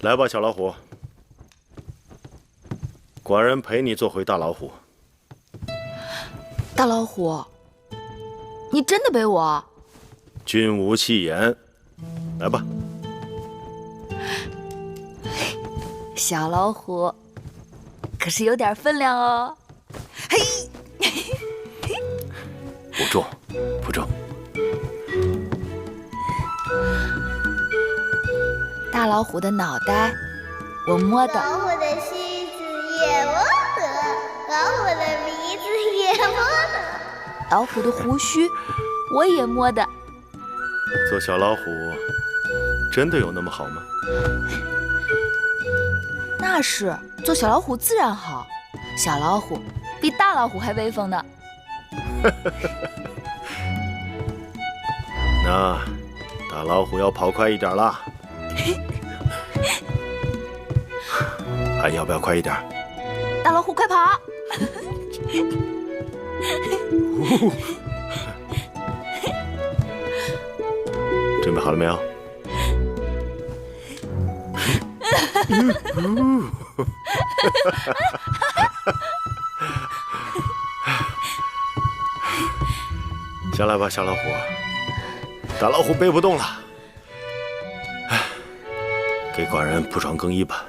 来吧，小老虎，寡人陪你做回大老虎。大老虎，你真的背我？君无戏言，来吧。小老虎，可是有点分量哦。嘿，不重，不重。大老虎的脑袋，我摸的；老虎的须子也摸得，老虎的鼻子也摸得，老虎的胡须我也摸的。做小老虎真的有那么好吗？那是，做小老虎自然好。小老虎比大老虎还威风呢。那大老虎要跑快一点啦。还要不要快一点？大老虎快跑！准备好了没有？下来吧，小老虎。大老虎背不动了，给寡人铺床更衣吧。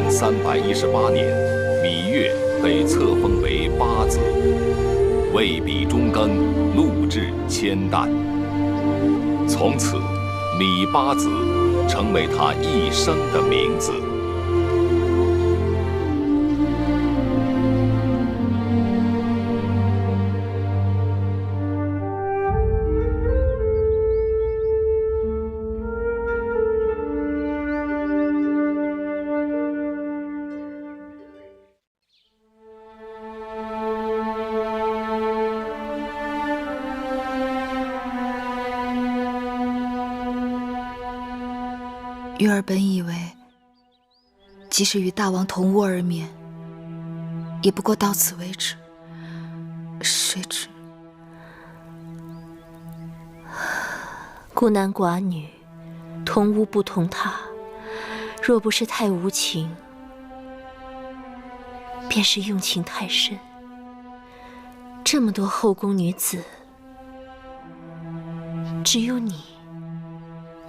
318年，芈月被册封为八子，为比中耕，禄至千担。从此，芈八子成为他一生的名字。月儿本以为，即使与大王同屋而眠，也不过到此为止。谁知孤男寡女，同屋不同榻，若不是太无情，便是用情太深。这么多后宫女子，只有你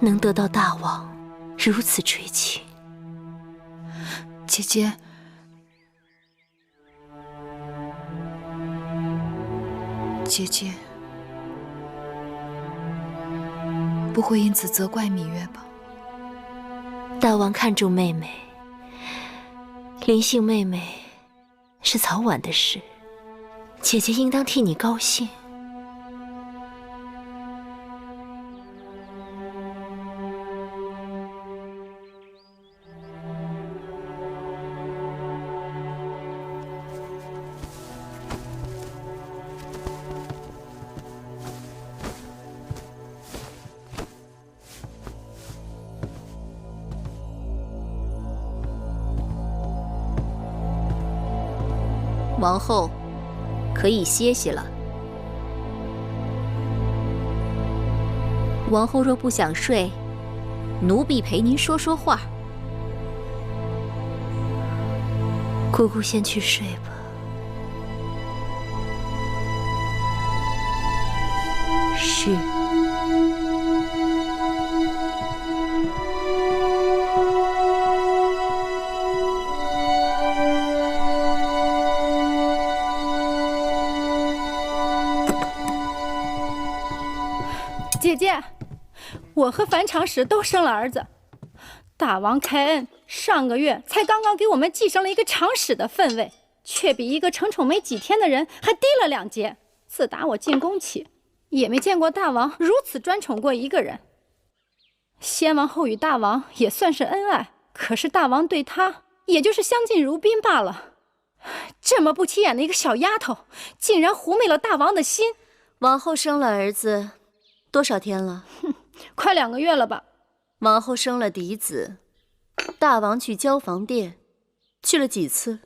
能得到大王如此垂青。姐姐，姐姐不会因此责怪芈月吧？大王看重妹妹，临幸妹妹是早晚的事，姐姐应当替你高兴。王后，可以歇息了。王后若不想睡，奴婢陪您说说话。姑姑先去睡吧。是。姐姐，我和樊长史都生了儿子，大王开恩，上个月才刚刚给我们继承了一个长史的分位，却比一个承宠没几天的人还低了2阶。自打我进宫起，也没见过大王如此专宠过一个人。先王后与大王也算是恩爱，可是大王对他也就是相敬如宾罢了。这么不起眼的一个小丫头，竟然狐媚了大王的心。王后生了儿子多少天了？快2个月了吧。王后生了嫡子，大王去交房殿，去了几次？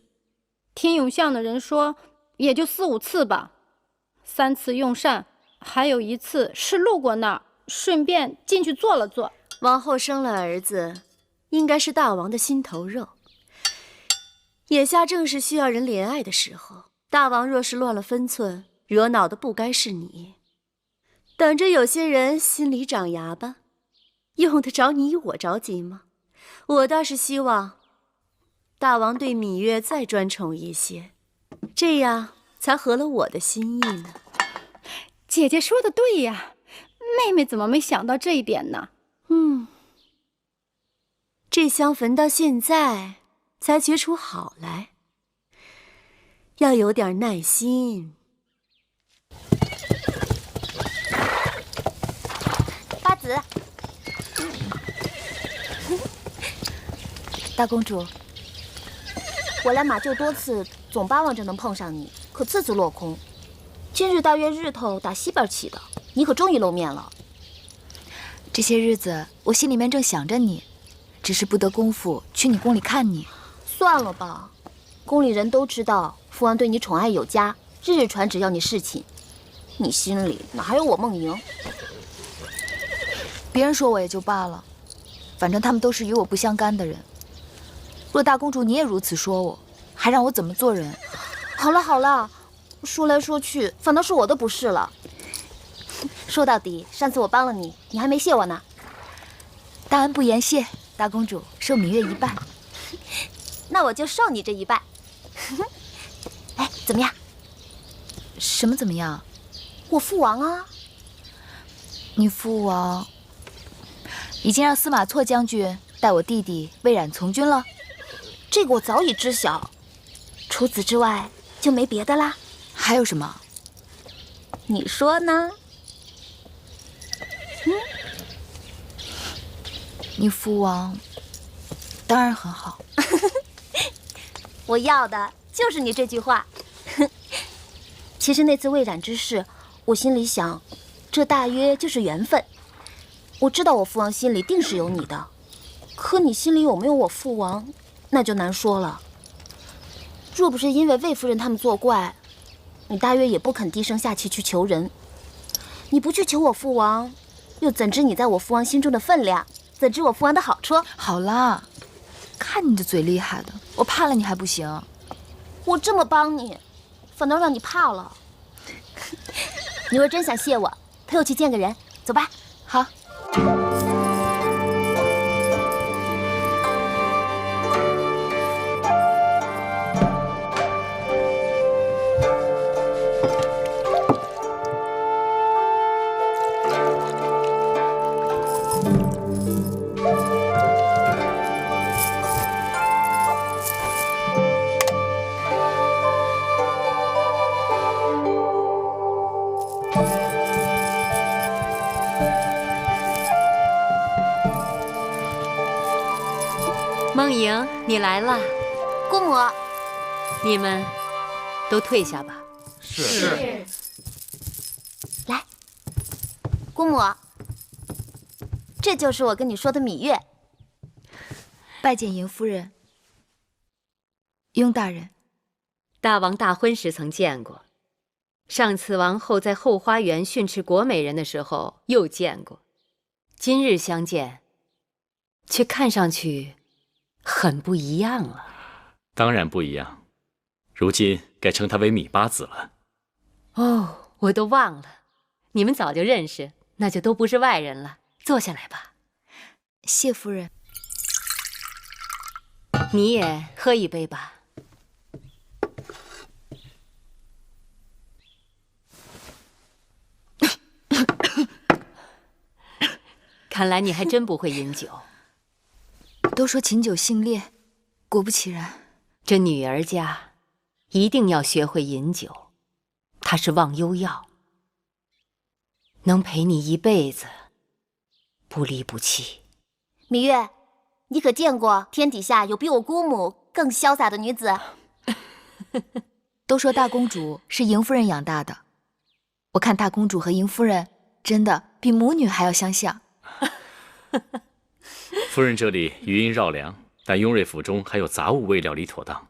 听永巷的人说，也就4、5次吧。3次用膳，还有1次是路过那儿，顺便进去坐了坐。王后生了儿子，应该是大王的心头肉。眼下正是需要人怜爱的时候，大王若是乱了分寸，惹恼的不该是你。等着有些人心里长牙吧，用得着你我着急吗？我倒是希望大王对芈月再专宠一些，这样才合了我的心意呢。姐姐说的对呀，妹妹怎么没想到这一点呢？这香焚到现在才觉出好来，要有点耐心。八子，大公主，我来马厩多次，总巴望着能碰上你，可次次落空。今日大约日头打西边起的，你可终于露面了。这些日子我心里面正想着你，只是不得功夫去你宫里看你。算了吧，宫里人都知道父王对你宠爱有加，日日传旨要你侍寝，你心里哪还有我梦莹？别人说我也就罢了，反正他们都是与我不相干的人。若大公主你也如此说我，还让我怎么做人？好了好了，说来说去，反倒是我的不是了。说到底，上次我帮了你，你还没谢我呢。大恩不言谢，大公主受芈月一半。那我就受你这一半。哎，怎么样？什么怎么样？我父王啊。你父王已经让司马错将军带我弟弟魏冉从军了。这个我早已知晓。除此之外就没别的啦。还有什么？你说呢？你父王当然很好。我要的就是你这句话。其实那次魏冉之事，我心里想，这大约就是缘分。我知道我父王心里定是有你的，可你心里有没有我父王，那就难说了。若不是因为魏夫人他们作怪，你大约也不肯低声下气去求人。你不去求我父王，又怎知你在我父王心中的分量？怎知我父王的好处？好啦，看你这嘴厉害的，我怕了你还不行？我这么帮你，反倒让你怕了。你若真想谢我，陪我去见个人，走吧。好。梦莹，你来了。姑母，你们都退下吧。是。来，姑母，这就是我跟你说的芈月。拜见迎夫人。雍大人，大王大婚时曾见过，上次王后在后花园训斥国美人的时候又见过，今日相见，却看上去很不一样了。当然不一样，如今该称他为芈八子了。哦，我都忘了，你们早就认识，那就都不是外人了。坐下来吧。谢夫人。你也喝一杯吧。看来你还真不会饮酒。都说琴酒性烈，果不其然。这女儿家一定要学会饮酒，它是忘忧药，能陪你一辈子，不离不弃。芈月，你可见过天底下有比我姑母更潇洒的女子？都说大公主是迎夫人养大的，我看大公主和迎夫人真的比母女还要相像。夫人这里余音绕梁，但雍瑞府中还有杂物未料理妥当。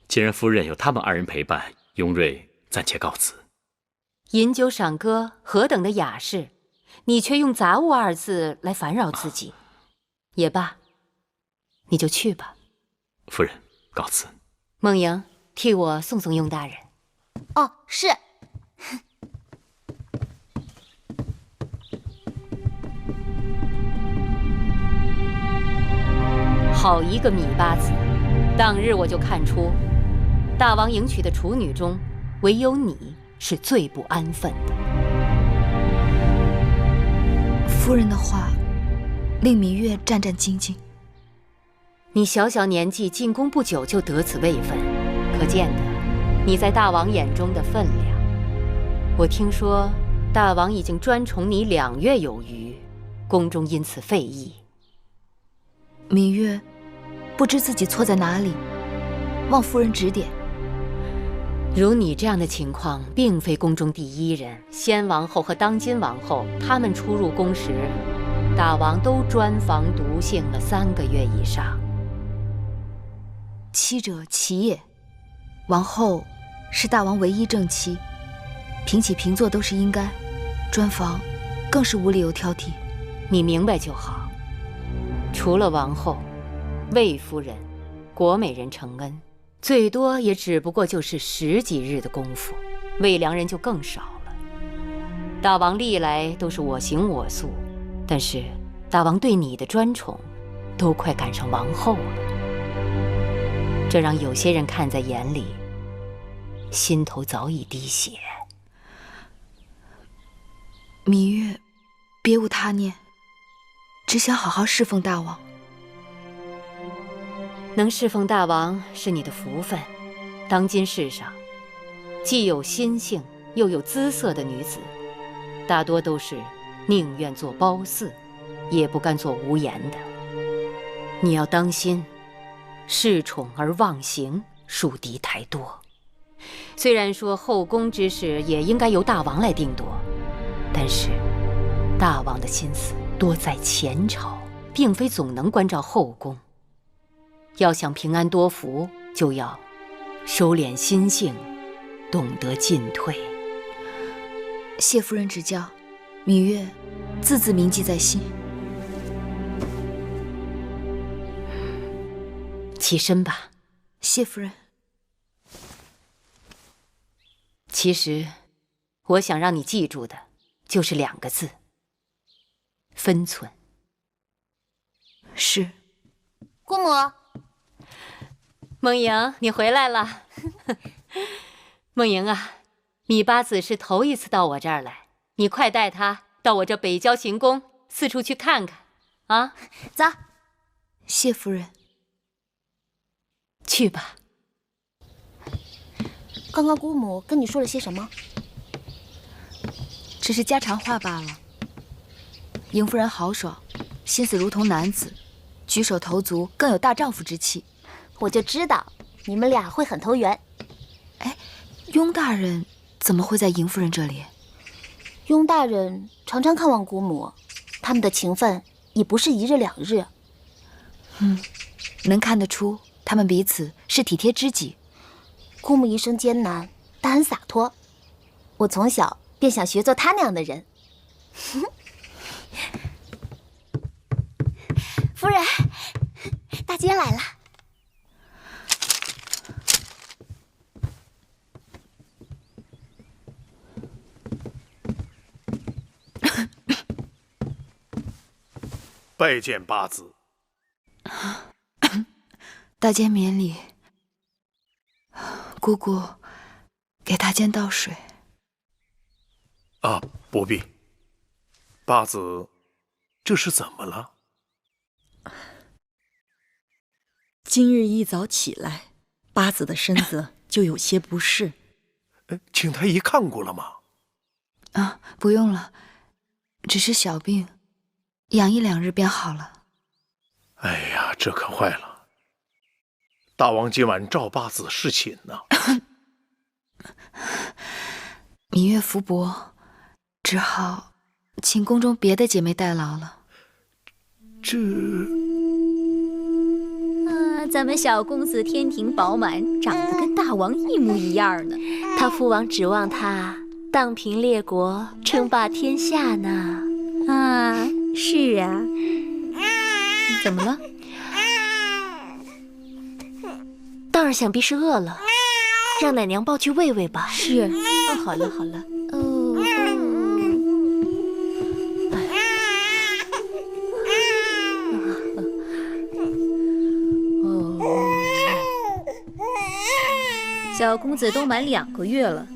既然夫人有他们二人陪伴，雍瑞暂且告辞。饮酒赏歌何等的雅事，你却用杂物二字来烦扰自己。也罢，你就去吧。夫人，告辞。梦莹，替我送送雍大人。哦，是。好一个芈八子！当日我就看出，大王迎娶的处女中，唯有你是最不安分的。夫人的话令芈月战战兢兢。你小小年纪进宫不久就得此位分，可见得你在大王眼中的分量。我听说大王已经专宠你2月有余，宫中因此废议。芈月不知自己错在哪里，望夫人指点。如你这样的情况，并非宫中第一人。先王后和当今王后，他们出入宫时，大王都专房独幸了3个月以上。妻者妻也，王后是大王唯一正妻，平起平坐都是应该，专房更是无理由挑剔。你明白就好。除了王后、魏夫人、国美人承恩，最多也只不过就是10几日的功夫，魏良人就更少了。大王历来都是我行我素，但是大王对你的专宠，都快赶上王后了，这让有些人看在眼里，心头早已滴血。芈月，别无他念，只想好好侍奉大王。能侍奉大王是你的福分。当今世上，既有心性又有姿色的女子，大多都是宁愿做褒姒，也不甘做无言的。你要当心，恃宠而忘形，树敌太多。虽然说后宫之事也应该由大王来定夺，但是大王的心思多在前朝，并非总能关照后宫。要想平安多福，就要收敛心性，懂得进退。谢夫人指教，芈月字字铭记在心。起身吧。谢夫人。其实，我想让你记住的，就是2个字：分寸。是。姑母，梦莹，你回来了。梦莹啊，芈八子是头一次到我这儿来，你快带她到我这北郊行宫四处去看看，啊！走。谢夫人。去吧。刚刚姑母跟你说了些什么？只是家常话罢了。邢夫人豪爽，心思如同男子，举手投足更有大丈夫之气。我就知道你们俩会很投缘。哎，雍大人怎么会在邢夫人这里？雍大人常常看望姑母，他们的情分也不是1日2日。能看得出他们彼此是体贴知己。姑母一生艰难，但很洒脱。我从小便想学做她那样的人。夫人，大姐来了。拜见八子。大监免礼。姑姑，给大监倒水。啊，不必。八子，这是怎么了？今日一早起来，八子的身子就有些不适。请太医看过了吗？啊，不用了，只是小病，养1、2日便好了。哎呀，这可坏了！大王今晚召八子侍寝呢。芈月福薄，只好请宫中别的姐妹代劳了。咱们小公子天庭饱满，长得跟大王一模一样呢。他父王指望他荡平列国，称霸天下呢。啊，是啊。怎么了？当然想必是饿了，让奶娘抱去喂喂吧。是。好了好了。小公子都满2个月了，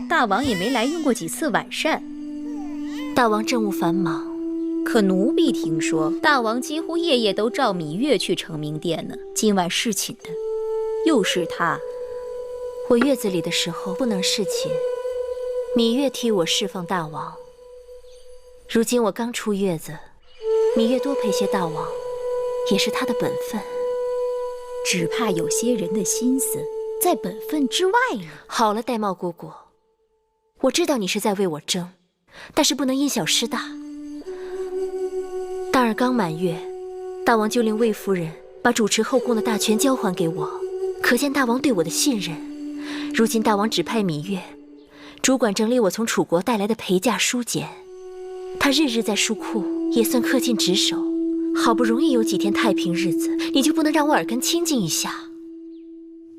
大王也没来用过几次晚膳。大王政务繁忙，可奴婢听说大王几乎夜夜都召芈月去承明殿呢。今晚侍寝的又是他。我月子里的时候不能侍寝，芈月替我侍奉大王。如今我刚出月子，芈月多陪些大王，也是她的本分。只怕有些人的心思在本分之外呢。好了，玳瑁姑姑，我知道你是在为我争，但是不能因小失大。大儿刚满月，大王就令魏夫人把主持后宫的大权交还给我，可见大王对我的信任。如今大王指派芈月主管整理我从楚国带来的陪嫁书简，她日日在书库，也算恪尽职守。好不容易有几天太平日子，你就不能让我耳根清净一下？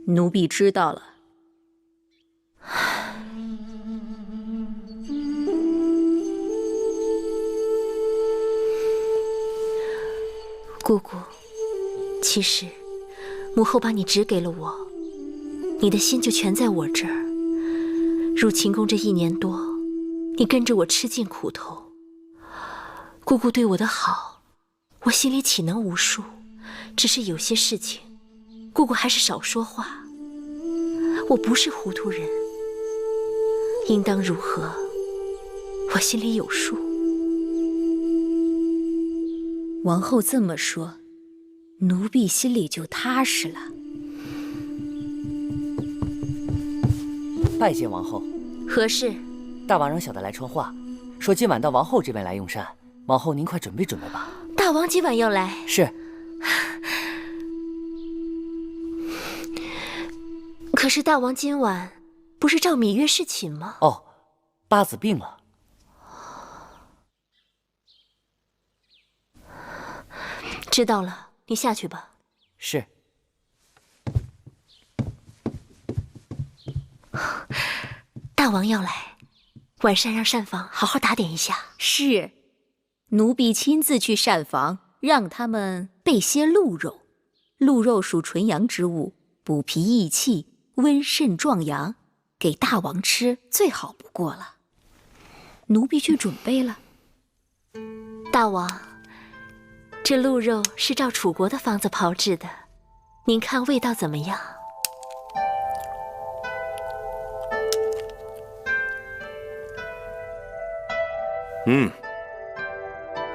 奴婢知道了。姑姑，其实母后把你指给了我，你的心就全在我这儿。入秦宫这1年多，你跟着我吃尽苦头，姑姑对我的好，我心里岂能无数？只是有些事情，姑姑还是少说话。我不是糊涂人，应当如何，我心里有数。王后这么说，奴婢心里就踏实了。拜见王后。何事？大王让小的来传话，说今晚到王后这边来用膳。王后您快准备准备吧。大王今晚要来。是。可是大王今晚不是召芈月侍寝吗？哦，八子病了。知道了，你下去吧。是。大王要来，晚膳让膳房好好打点一下。是，奴婢亲自去膳房，让他们备些鹿肉。鹿肉属纯阳之物，补脾益气，温肾壮阳，给大王吃最好不过了。奴婢去准备了。大王，这鹿肉是照楚国的方子炮制的，您看味道怎么样？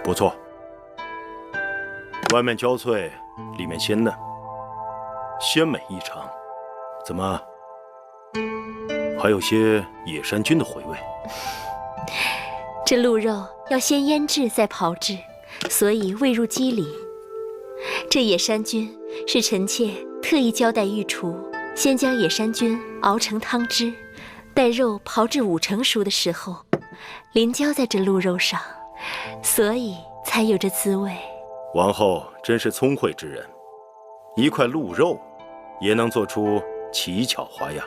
不错，外面焦脆，里面鲜嫩，鲜美异常。怎么，还有些野山菌的回味？这鹿肉要先腌制再炮制，所以味入肌里。这野山菌是臣妾特意交代御厨，先将野山菌熬成汤汁，待肉炮至5成熟的时候，淋浇在这鹿肉上，所以才有这滋味。王后真是聪慧之人，一块鹿肉也能做出奇巧花样。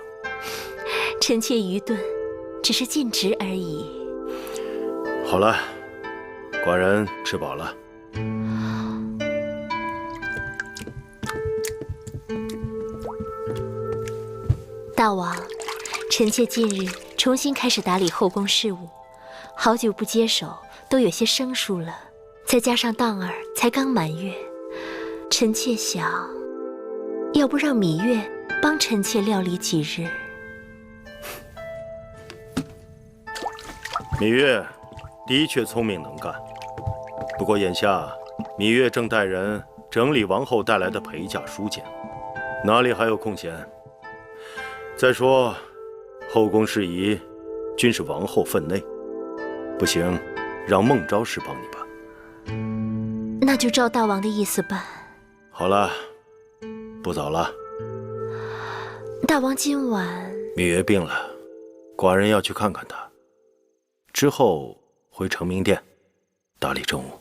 臣妾愚钝，只是尽职而已。好了，寡人吃饱了。大王，臣妾近日重新开始打理后宫事务，好久不接手，都有些生疏了。再加上当儿才刚满月，臣妾想，要不让芈月帮臣妾料理几日？芈月的确聪明能干，不过眼下芈月正带人整理王后带来的陪嫁书简，哪里还有空闲？再说，后宫事宜均是王后分内，不行，让孟昭氏帮你吧。那就照大王的意思办。好了，不早了。大王今晚……芈月病了，寡人要去看看她，之后回承明殿打理政务。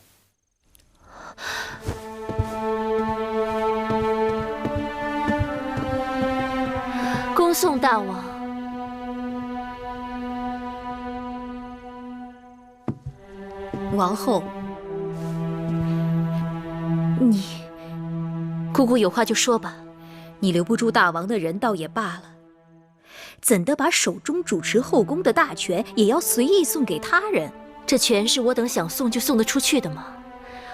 恭送大王。王后，姑姑有话就说吧。你留不住大王的人倒也罢了，怎的把手中主持后宫的大权也要随意送给他人？这权是我等想送就送得出去的吗？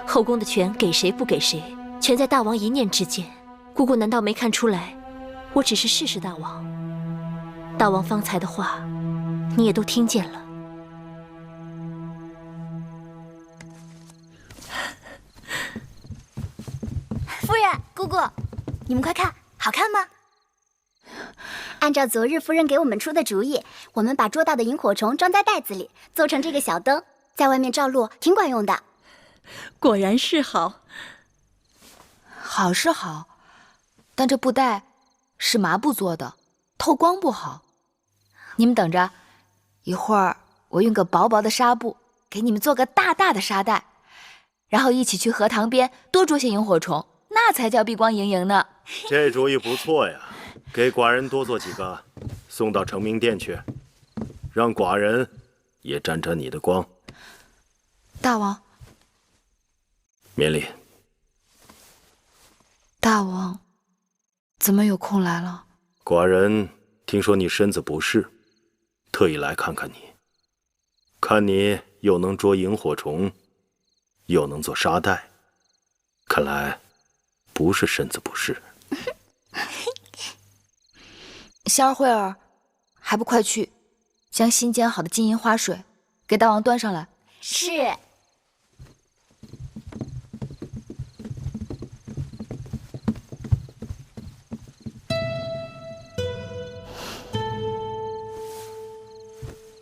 后宫的权给谁不给谁，全在大王一念之间。姑姑难道没看出来，我只是试试大王？大王方才的话，你也都听见了。夫人、姑姑，你们快看，好看吗？按照昨日夫人给我们出的主意，我们把捉到的萤火虫装在袋子里，做成这个小灯，在外面照路挺管用的。果然是好。好是好，但这布袋是麻布做的，透光不好。你们等着，一会儿我用个薄薄的纱布给你们做个大大的纱袋，然后一起去荷塘边多捉些萤火虫，那才叫碧光莹莹呢。这主意不错呀，给寡人多做几个，送到承明殿去，让寡人也沾沾你的光。大王，免礼。大王，怎么有空来了？寡人听说你身子不适，特意来看看你。看你又能捉萤火虫，又能做纱袋，看来不是身子不适。仙儿慧儿，还不快去将新煎好的金银花水给大王端上来。是。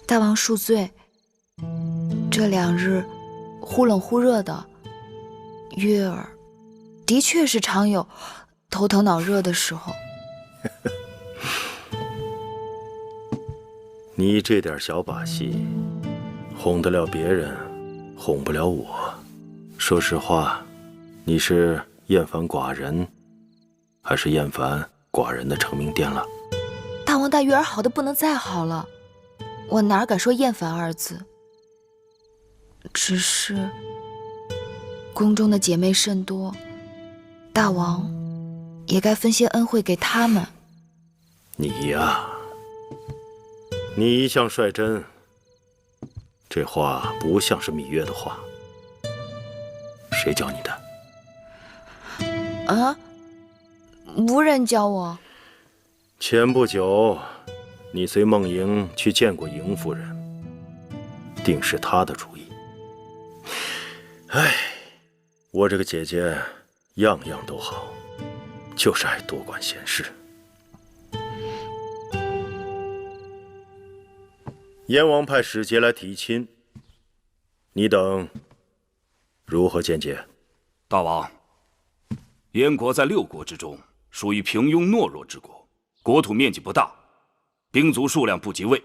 大王恕罪，这2日忽冷忽热的，月儿的确是常有头疼脑热的时候。你这点小把戏，哄得了别人，哄不了我。说实话，你是厌烦寡人，还是厌烦寡人的成名殿了？大王大月儿好的不能再好了，我哪敢说厌烦二字。只是宫中的姐妹甚多，大王也该分些恩惠给她们。你呀，你一向率真，这话不像是芈月的话。谁教你的？啊？无人教我。前不久，你随孟莹去见过莹夫人，定是她的主意。唉，我这个姐姐样样都好，就是爱多管闲事。燕王派使节来提亲，你等如何见解？大王，燕国在6国之中属于平庸懦弱之国，国土面积不大，兵卒数量不及魏，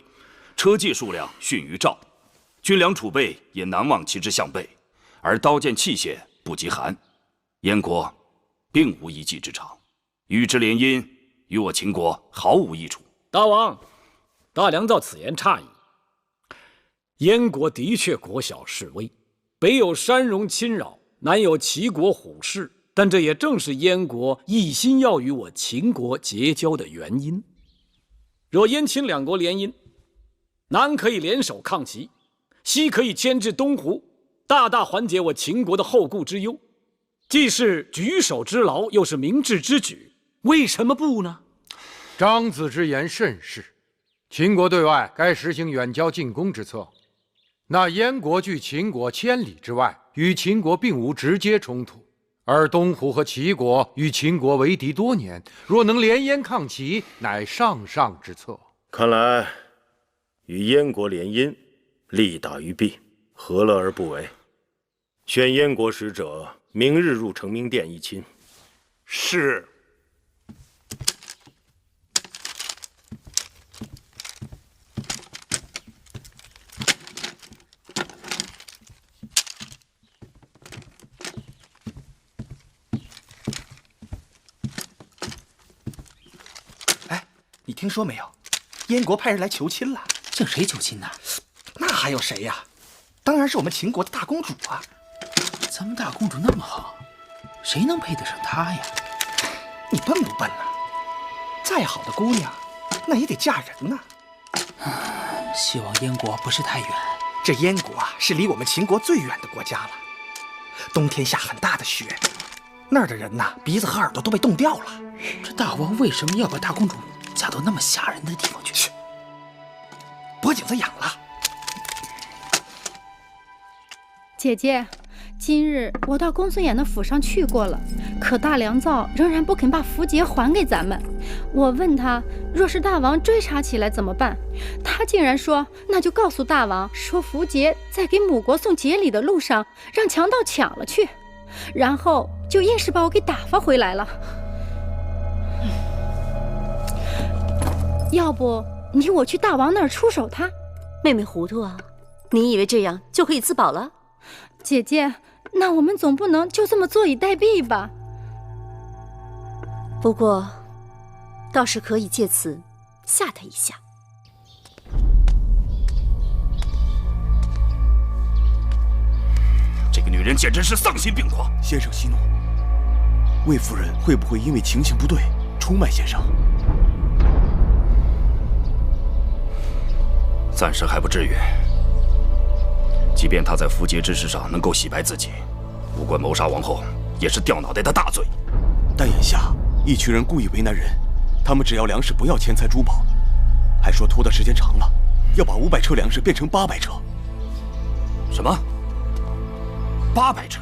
车骑数量逊于赵，军粮储备也难望其之项背，而刀剑器械不及韩。燕国并无一技之长，与之联姻，与我秦国毫无益处。大王，大良造此言差矣。燕国的确国小势微，北有山戎侵扰，南有齐国虎视，但这也正是燕国一心要与我秦国结交的原因。若燕秦2国联姻，南可以联手抗齐，西可以牵制东胡，大大缓解我秦国的后顾之忧，既是举手之劳，又是明智之举，为什么不呢？张子之言甚是，秦国对外该实行远交近攻之策。那燕国距秦国千里之外，与秦国并无直接冲突，而东胡和齐国与秦国为敌多年，若能联燕抗齐，乃上上之策。看来与燕国联姻，利大于弊，何乐而不为？选燕国使者，明日入成明殿议亲。是。你听说没有？燕国派人来求亲了。向谁求亲呢？那还有谁呀？当然是我们秦国的大公主啊！咱们大公主那么好，谁能配得上她呀？你笨不笨呐？再好的姑娘，那也得嫁人呐。希望燕国不是太远。这燕国啊，是离我们秦国最远的国家了。冬天下很大的雪，那儿的人呐，鼻子和耳朵都被冻掉了。这大王为什么要把大公主嫁到那么吓人的地方去？脖颈子痒了。姐姐，今日我到公孙衍的府上去过了，可大良造仍然不肯把符节还给咱们。我问他，若是大王追查起来怎么办？他竟然说，那就告诉大王，说符节在给母国送节礼的路上让强盗抢了去，然后就硬是把我给打发回来了。要不你我去大王那儿出手他？妹妹糊涂啊，你以为这样就可以自保了？姐姐，那我们总不能就这么坐以待毙吧？不过，倒是可以借此吓他一下。这个女人简直是丧心病狂！先生息怒，魏夫人会不会因为情形不对出卖先生？暂时还不至于。即便他在符节之事上能够洗白自己，无关谋杀王后，也是掉脑袋的大罪。但眼下一群人故意为难人，他们只要粮食，不要钱财珠宝，还说拖的时间长了，要把500车粮食变成800车。什么？800车？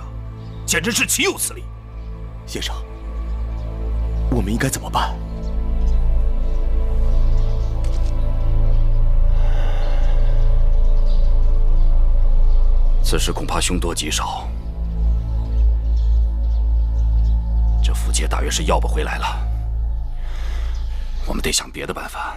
简直是岂有此理！先生，我们应该怎么办？此事恐怕凶多吉少。姐大约是要不回来了，我们得想别的办法。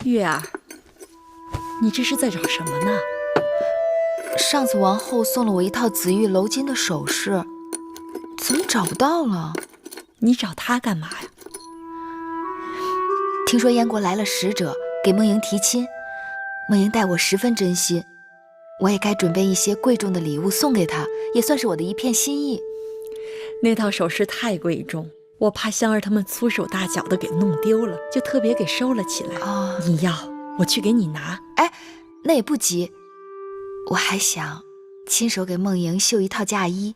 月儿，你这是在找什么呢？上次王后送了我一套紫玉鎏金的首饰，怎么找不到了？你找她干嘛呀？听说燕国来了使者，给梦莹提亲，梦莹待我十分真心，我也该准备一些贵重的礼物送给她，也算是我的一片心意。那套首饰太贵重，我怕香儿他们粗手大脚的给弄丢了，就特别给收了起来。你要，我去给你拿。哎，那也不急，我还想亲手给梦莹绣一套嫁衣，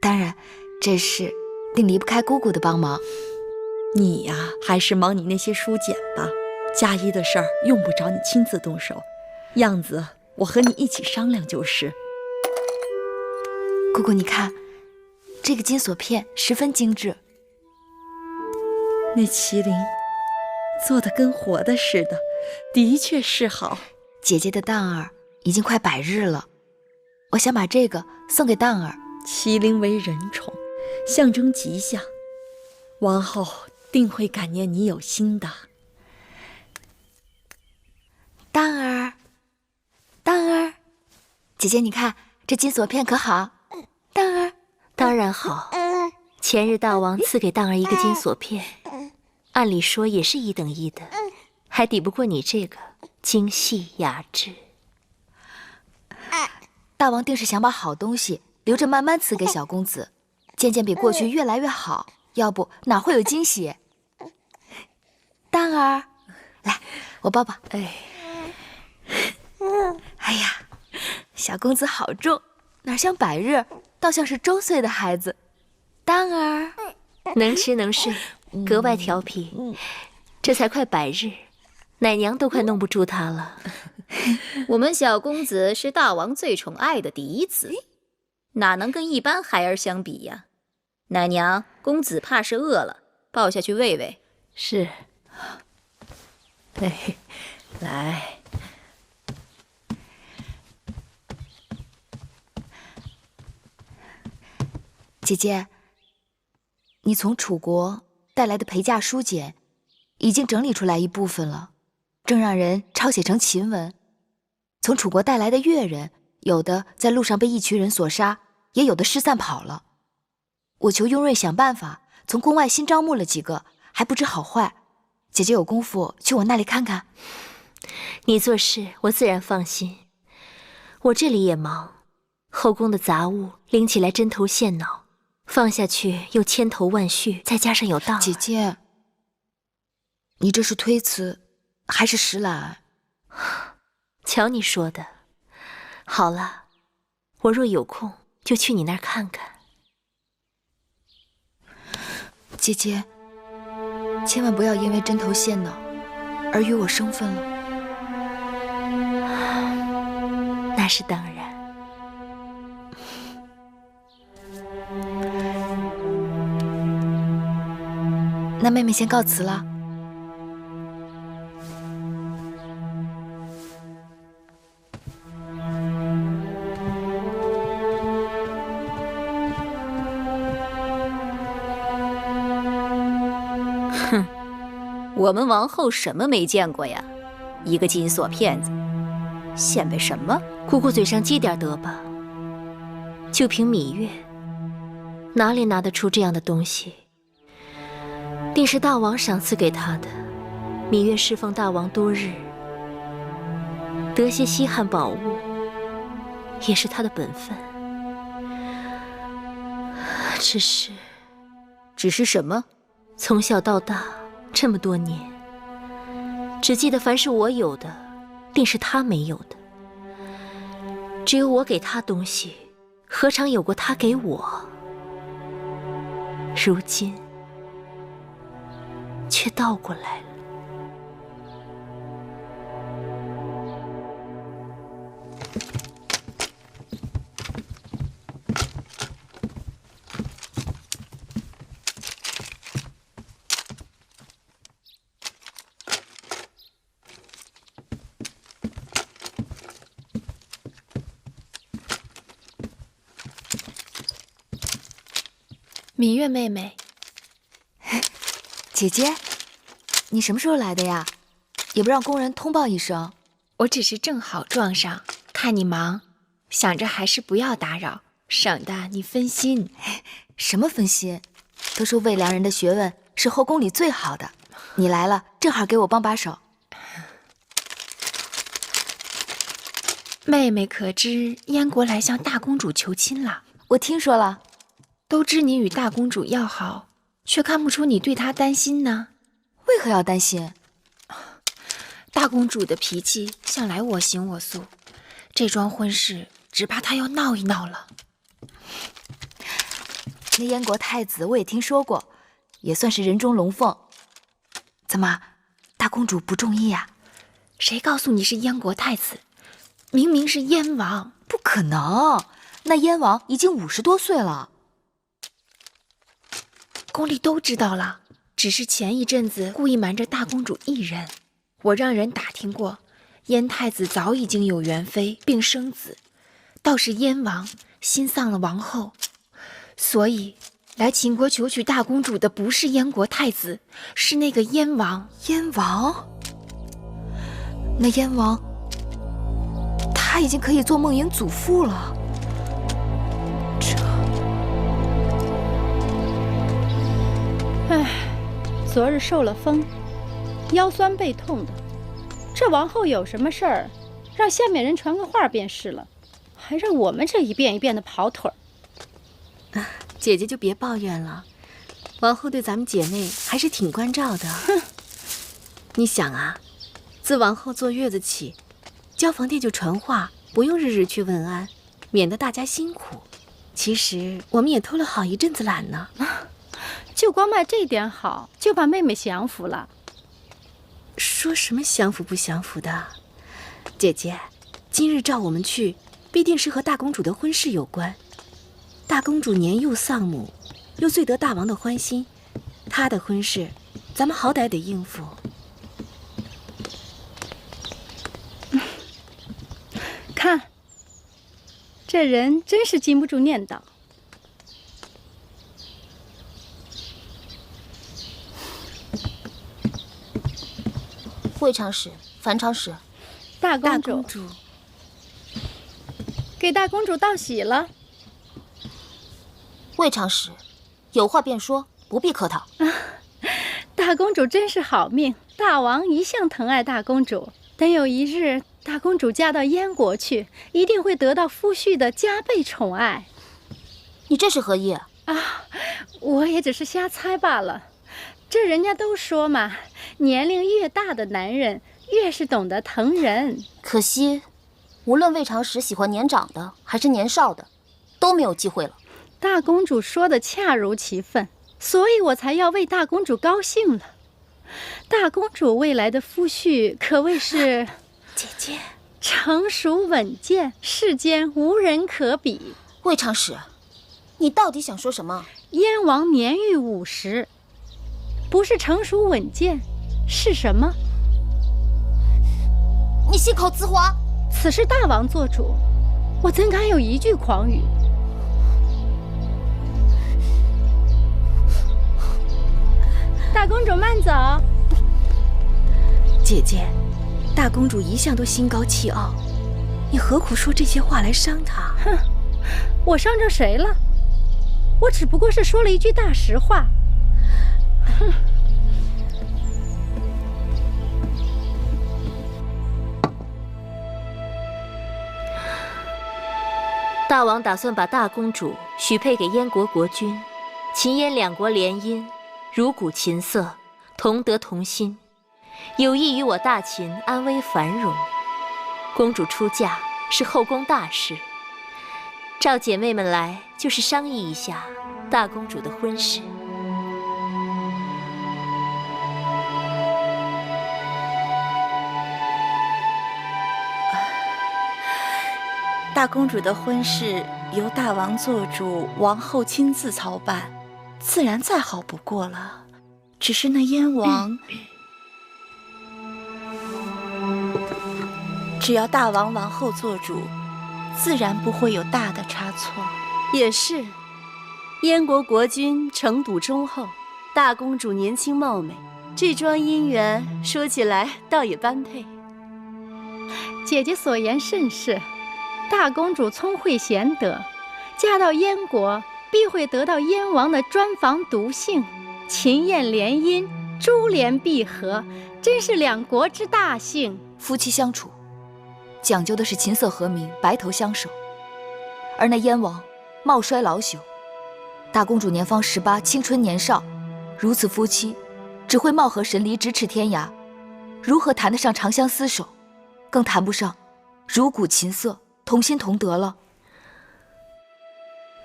当然，这事定离不开姑姑的帮忙。你呀，还是忙你那些书简吧。嫁衣的事儿用不着你亲自动手，样子我和你一起商量就是。姑姑，你看，这个金锁片十分精致。那麒麟做的跟活的似的，的确是好。姐姐的当儿已经快100日了，我想把这个送给当儿。麒麟为人宠，象征吉祥，王后定会感念你有心的。当儿，当儿，姐姐你看这金锁片可好？当儿，当然好。前日大王赐给当儿一个金锁片，按理说也是一等一的，还抵不过你这个精细雅致。大王定是想把好东西留着慢慢赐给小公子，渐渐比过去越来越好，要不哪会有惊喜？当儿，来，我抱抱。哎呀，小公子好重，哪像100日，倒像是周岁的孩子。当儿，能吃能睡，格外调皮。这才快100日，奶娘都快弄不住他了。我们小公子是大王最宠爱的嫡子，哪能跟一般孩儿相比呀？奶娘，公子怕是饿了，抱下去喂喂。是。来。姐姐，你从楚国带来的陪嫁书简已经整理出来一部分了，正让人抄写成秦文。从楚国带来的越人，有的在路上被一群人所杀，也有的失散跑了。我求雍瑞想办法，从宫外新招募了几个，还不知好坏。姐姐有功夫去我那里看看。你做事我自然放心，我这里也忙，后宫的杂物拎起来针头线脑，放下去又千头万绪，再加上有道。姐姐，你这是推辞还是实懒？瞧你说的。好了，我若有空就去你那儿看看。姐姐，千万不要因为针头线脑而与我生分了。那是当然。那妹妹先告辞了。哼，我们王后什么没见过呀？一个金锁片子，显摆什么？姑姑嘴上积点德吧。就凭芈月，哪里拿得出这样的东西？定是大王赏赐给她的。芈月侍奉大王多日，得些稀罕宝物，也是她的本分。只是什么？从小到大这么多年，只记得凡是我有的，定是她没有的。只有我给她东西，何尝有过她给我？如今却倒过来了。芈月妹妹，姐姐，你什么时候来的呀？也不让工人通报一声。我只是正好撞上，看你忙，想着还是不要打扰，省得你分心。什么分心？都说魏良人的学问是后宫里最好的，你来了正好给我帮把手。妹妹可知燕国来向大公主求亲了？我听说了。都知你与大公主要好，却看不出你对她担心呢。为何要担心？大公主的脾气向来我行我素，这桩婚事只怕她要闹一闹了。那燕国太子我也听说过，也算是人中龙凤。怎么，大公主不中意呀？谁告诉你是燕国太子？明明是燕王。不可能，那燕王已经50多岁了。宫里都知道了，只是前一阵子故意瞒着大公主一人。我让人打听过，燕太子早已经有元妃并生子，倒是燕王心丧了王后，所以来秦国求娶大公主的不是燕国太子，是那个燕王。燕王？那燕王，他已经可以做梦影祖父了。唉，昨日受了风，腰酸背痛的。这王后有什么事儿，让下面人传个话便是了，还让我们这一遍一遍的跑腿儿。姐姐就别抱怨了，王后对咱们姐妹还是挺关照的。你想啊，自王后坐月子起，交房殿就传话，不用日日去问安，免得大家辛苦。其实我们也偷了好一阵子懒呢。就光卖这点好，就把妹妹降服了。说什么降服不降服的？姐姐，今日召我们去，必定是和大公主的婚事有关。大公主年幼丧母，又最得大王的欢心，她的婚事，咱们好歹得应付。看，这人真是禁不住念叨。魏长史、樊长史，大公主，给大公主道喜了。魏长史，有话便说，不必客套。大公主真是好命，大王一向疼爱大公主，等有一日大公主嫁到燕国去，一定会得到夫婿的加倍宠爱。你这是何意啊？我也只是瞎猜罢了。这人家都说嘛，年龄越大的男人越是懂得疼人。可惜，无论魏长史喜欢年长的还是年少的，都没有机会了。大公主说的恰如其分，所以我才要为大公主高兴了。大公主未来的夫婿可谓是姐姐成熟稳健，世间无人可比。魏长史，你到底想说什么？燕王年逾50，不是成熟稳健，是什么？你信口雌黄！此事大王做主，我怎敢有一句狂语？大公主慢走。姐姐，大公主一向都心高气傲，你何苦说这些话来伤她？哼，我伤着谁了？我只不过是说了一句大实话。哼。大王打算把大公主许配给燕国国君，秦燕两国联姻，如古琴瑟，同德同心，有益于我大秦安危繁荣。公主出嫁是后宫大事，召姐妹们来就是商议一下大公主的婚事。大公主的婚事由大王做主，王后亲自操办，自然再好不过了。只是那燕王，只要大王王后做主，自然不会有大的差错。也是，燕国国君城堵忠厚，大公主年轻貌美，这桩姻缘说起来倒也般配。姐姐所言甚是，大公主聪慧贤德，嫁到燕国必会得到燕王的专房独幸，秦燕联姻，珠联璧合，真是两国之大幸。夫妻相处，讲究的是琴瑟和鸣，白头相守。而那燕王貌衰老朽，大公主年方18，青春年少，如此夫妻，只会貌合神离，咫尺天涯，如何谈得上长相厮守？更谈不上如骨琴瑟，同心同德了。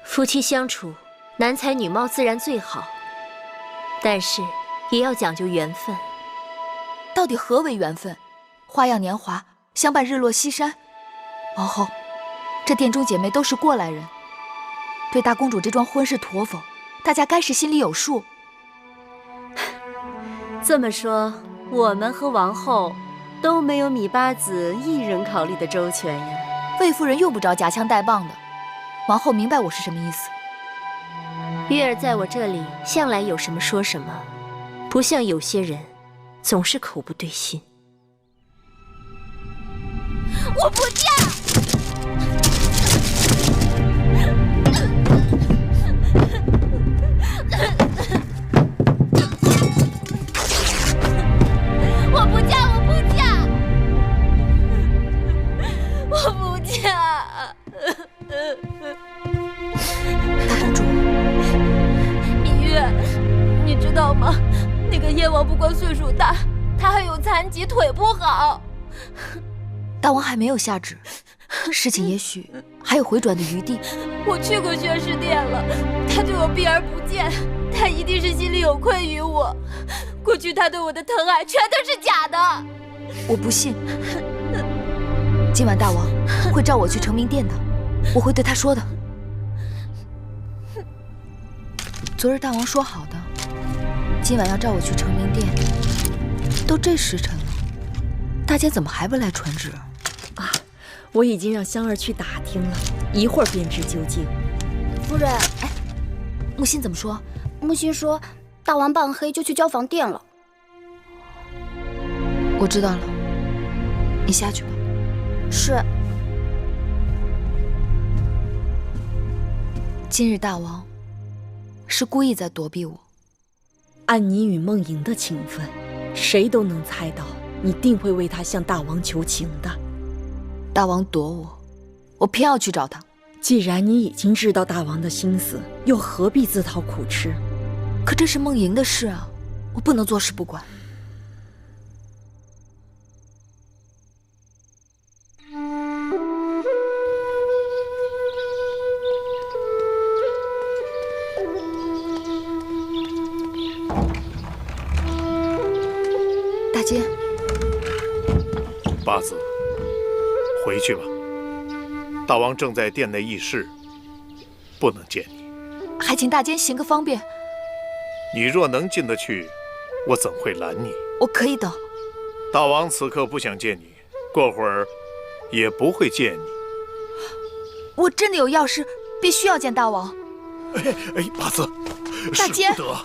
夫妻相处，男才女貌自然最好，但是也要讲究缘分。到底何为缘分？花样年华，相伴日落西山。王后，这殿中姐妹都是过来人，对大公主这桩婚事妥否，大家该是心里有数。这么说，我们和王后都没有米八子一人考虑的周全呀。魏夫人用不着夹枪带棒的，王后明白我是什么意思。月儿在我这里向来有什么说什么，不像有些人总是口不对心。我不嫁！我不嫁！我不嫁！我不嫁！大公主，芈月，你知道吗？那个燕王不光岁数大，他还有残疾，腿不好。大王还没有下旨，事情也许还有回转的余地。我去过宣誓殿了，他对我避而不见，他一定是心里有愧于我。过去他对我的疼爱全都是假的。我不信。今晚大王会召我去成明殿的，我会对他说的。昨日大王说好的，今晚要召我去成明殿，都这时辰了，大家怎么还不来传旨？啊，我已经让香儿去打听了，一会儿便知究竟。夫人，哎，木心怎么说？木心说，大王半黑就去交房殿了。我知道了，你下去吧。是。今日大王是故意在躲避我。按你与梦莹的情分，谁都能猜到你定会为他向大王求情的。大王躲我，我偏要去找他。既然你已经知道大王的心思，又何必自讨苦吃？可这是梦莹的事啊，我不能坐视不管。大姐，八子，回去吧。大王正在殿内议事，不能见你。还请大监行个方便。你若能进得去，我怎会拦你？我可以等。大王此刻不想见你，过会儿也不会见你。我真的有要事，必须要见大王。哎，八子，大监，使不得。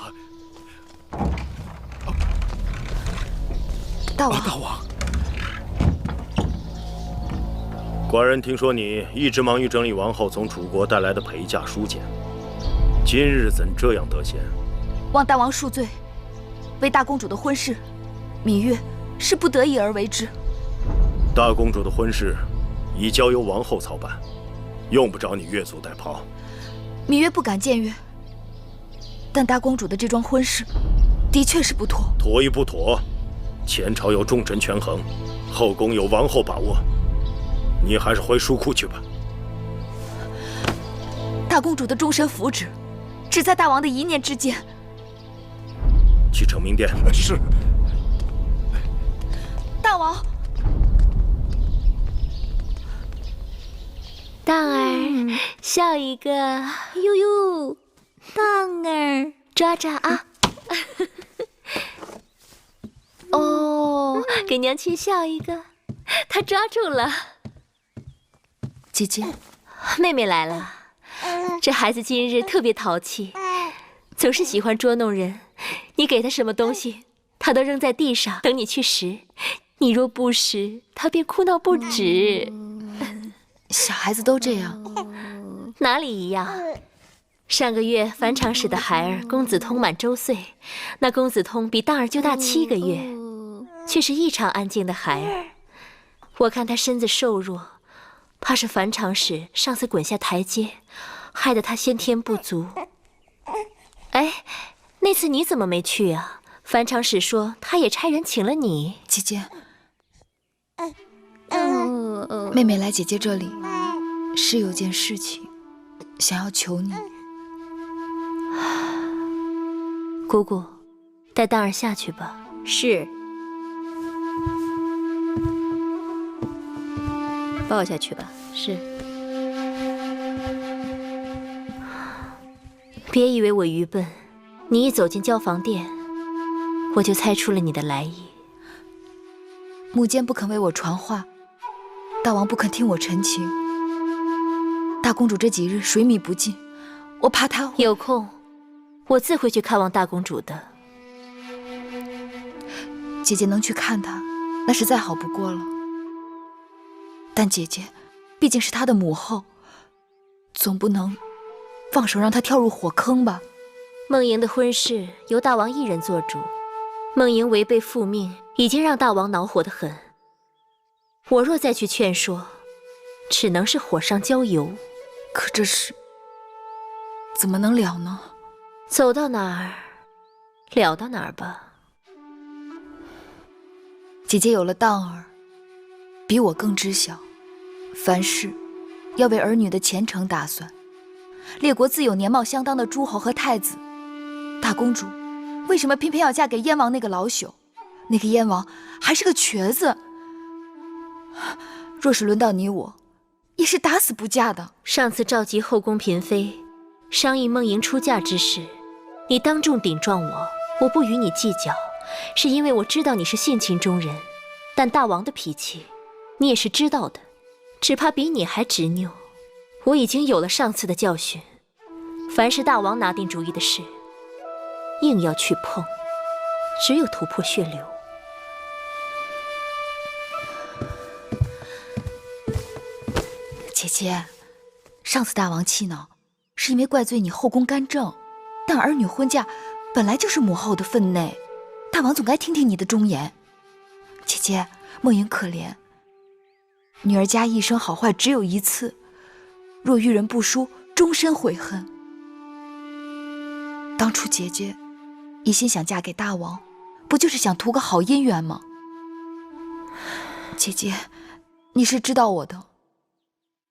大王，大王，寡人听说你一直忙于整理王后从楚国带来的陪嫁书简，今日怎这样得闲？望大王恕罪，为大公主的婚事，芈月是不得已而为之。大公主的婚事已交由王后操办，用不着你越俎代庖。芈月不敢僭越，但大公主的这桩婚事的确是不妥。妥与不妥，前朝有重臣权衡，后宫有王后把握，你还是回书库去吧。大公主的终身福祉，只在大王的一念之间。去成明殿。是。大王，荡儿，笑一个。呦呦，荡儿，抓抓啊！哦，给娘亲笑一个。他抓住了。姐姐，妹妹来了。这孩子今日特别淘气，总是喜欢捉弄人。你给他什么东西，他都扔在地上，等你去拾。你若不拾，他便哭闹不止。小孩子都这样，哪里一样？上个月樊长史的孩儿公子通满周岁，那公子通比大儿就大7个月，却是异常安静的孩儿。我看他身子瘦弱，怕是樊长史上次滚下台阶，害得他先天不足。哎，那次你怎么没去啊？樊长史说他也差人请了你。姐姐，妹妹来姐姐这里是有件事情想要求你。姑姑，带大儿下去吧。是。抱下去吧。是。别以为我愚笨，你一走进交房殿，我就猜出了你的来意。母监不肯为我传话，大王不肯听我陈情。大公主这几日水米不进，我怕她有空，我自会去看望大公主的。姐姐能去看她，那是再好不过了。但姐姐毕竟是她的母后，总不能放手让她跳入火坑吧？梦莹的婚事由大王一人做主，梦莹违背父命，已经让大王恼火得很。我若再去劝说，只能是火上浇油。可这事怎么能了呢？走到哪儿，了到哪儿吧。姐姐有了当儿，比我更知晓，凡事要为儿女的前程打算。列国自有年貌相当的诸侯和太子，大公主为什么偏偏要嫁给燕王那个老朽？那个燕王还是个瘸子。若是轮到你我，也是打死不嫁的。上次召集后宫嫔妃，商议梦莹出嫁之事，你当众顶撞我，我不与你计较，是因为我知道你是性情中人，但大王的脾气，你也是知道的，只怕比你还执拗。我已经有了上次的教训，凡是大王拿定主意的事，硬要去碰，只有突破血流。姐姐，上次大王气恼，是因为怪罪你后宫干政，但儿女婚嫁本来就是母后的分内，大王总该听听你的忠言。姐姐，梦莹可怜，女儿家一生好坏只有一次，若遇人不淑，终身悔恨。当初姐姐一心想嫁给大王，不就是想图个好姻缘吗？姐姐，你是知道我的，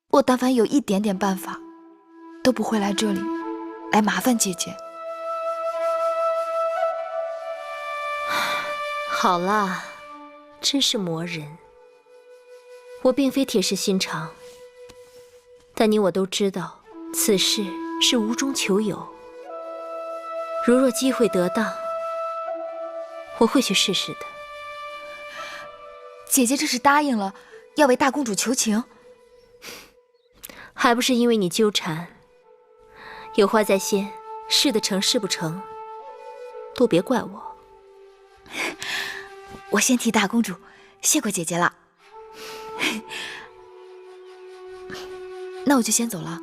我但凡有一点点办法，都不会来这里来麻烦姐姐。好啦，真是磨人。我并非铁石心肠，但你我都知道，此事是无中求有。如若机会得当，我会去试试的。姐姐这是答应了要为大公主求情，还不是因为你纠缠。有话在先，事得成事不成，都别怪我。我先替大公主谢过姐姐了。那我就先走了。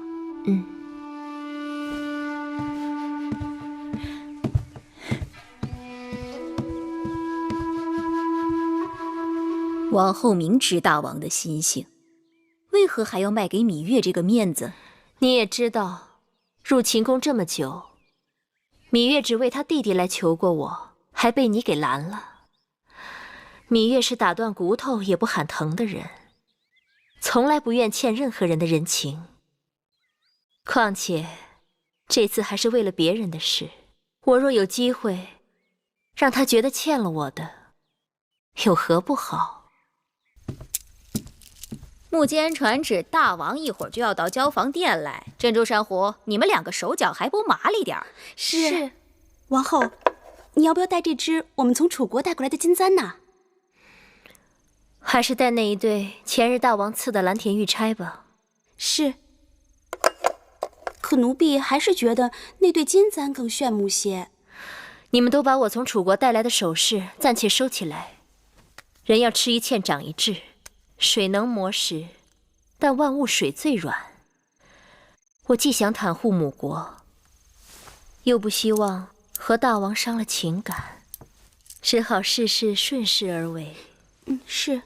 王后明知大王的心性，为何还要卖给芈月这个面子？你也知道，入秦宫这么久，芈月只为他弟弟来求过我，还被你给拦了。芈月是打断骨头也不喊疼的人，从来不愿欠任何人的人情。况且这次还是为了别人的事，我若有机会让他觉得欠了我的，有何不好？幕监传旨，大王一会儿就要到交房殿来。珍珠珊瑚，你们两个手脚还不麻利点儿？是。王后，你要不要带这只我们从楚国带过来的金簪呢？还是带那一对前日大王赐的蓝田玉钗吧。是。可奴婢还是觉得那对金簪更炫目些。你们都把我从楚国带来的首饰暂且收起来。人要吃一堑长一智，水能磨石，但万物水最软。我既想袒护母国，又不希望和大王伤了情感，只好事事顺势而为。是。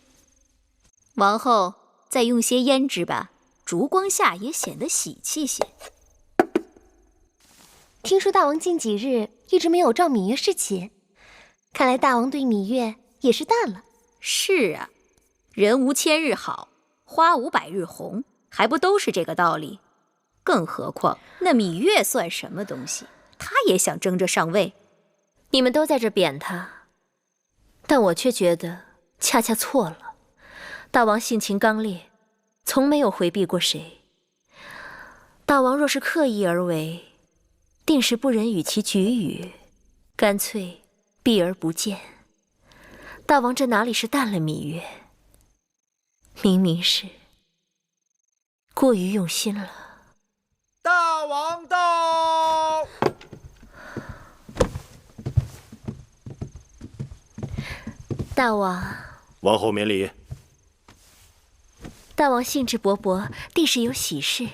王后再用些胭脂吧，烛光下也显得喜气些。听说大王近几日一直没有召芈月侍寝，看来大王对芈月也是淡了。是啊，人无千日好，花无百日红，还不都是这个道理？更何况那芈月算什么东西？她也想争着上位。你们都在这贬她，但我却觉得恰恰错了。大王性情刚烈，从没有回避过谁。大王若是刻意而为，定是不忍与其举语，干脆避而不见。大王这哪里是淡了芈月，明明是过于用心了。大王到！大王，王后免礼。大王兴致勃勃，定是有喜事。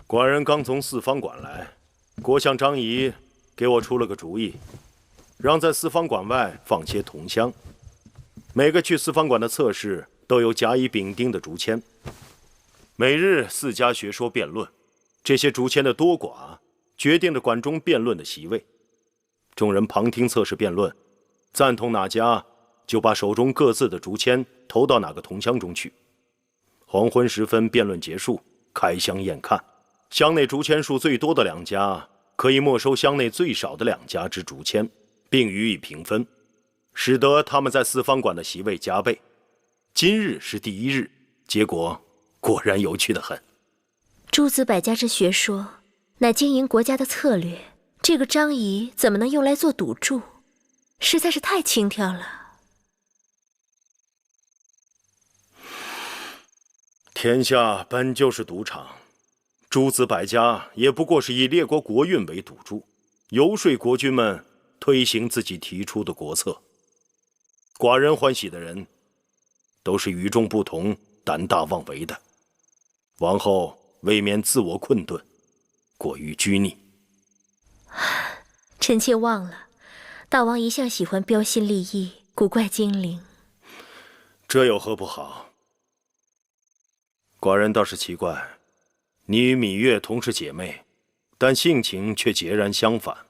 寡人刚从四方馆来，国相张仪给我出了个主意，让在四方馆外放些铜箱，每个去四方馆的侧室都有甲乙丙丁的竹签，每日4家学说辩论，这些竹签的多寡决定着馆中辩论的席位。众人旁听侧室辩论，赞同哪家，就把手中各自的竹签投到哪个铜箱中去。黄昏时分，辩论结束，开箱验看，箱内竹签数最多的2家可以没收箱内最少的2家之竹签，并予以平分，使得他们在四方馆的席位加倍。今日是第1日，结果果然有趣得很。诸子百家之学说，乃经营国家的策略，这个张仪怎么能用来做赌注？实在是太轻佻了。天下本就是赌场，诸子百家也不过是以列国国运为赌注，游说国君们推行自己提出的国策。寡人欢喜的人，都是与众不同、胆大妄为的。王后未免自我困顿，过于拘泥。臣妾忘了，大王一向喜欢标新立异、古怪精灵。这有何不好？寡人倒是奇怪，你与芈月同是姐妹，但性情却截然相反。